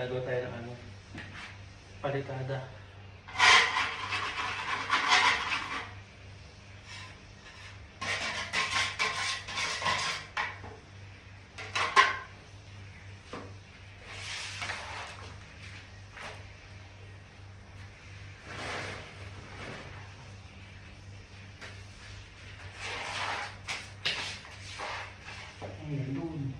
Gagawa tayo ng ano, palitada. Ayun.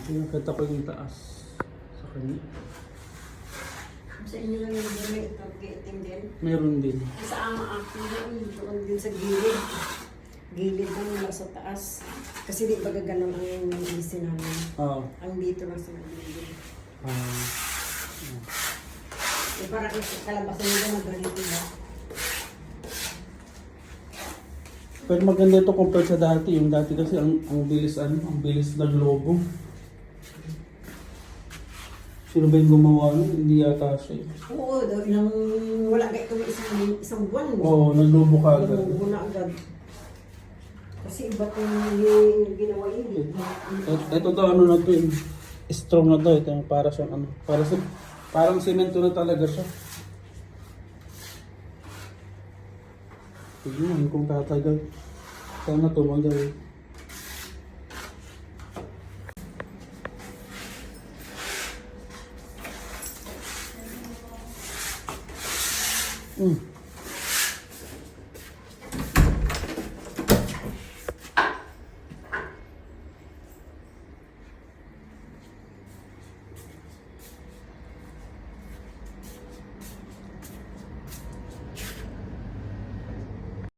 Nakita ko yung taas sa kanya. Sa inyo lang yung may itim din. Meron din. Sa ama akin doon din sa gilid. Gilid lang lang sa taas. Kasi di ba gaganon ang isin namin. Oo. Ang dito lang sa gilid. Eh para kalabasan nila magganito ba? Pero maganda ito compared sa dati. Yung dati kasi ang bilis ang bilis naglobo. Sino ba yung gumawa nun? Hindi yata siya. Oo, ilang wala ka itong isang buwan. Oo, naglobo ka agad. Naglobo na agad. Kasi iba itong yung ginawa yun. Ito daw ano na to yung strong na to. Ito yung para siyang ano. Parang semento na talaga siya. Tignan kung tatagal. Sana tumagal.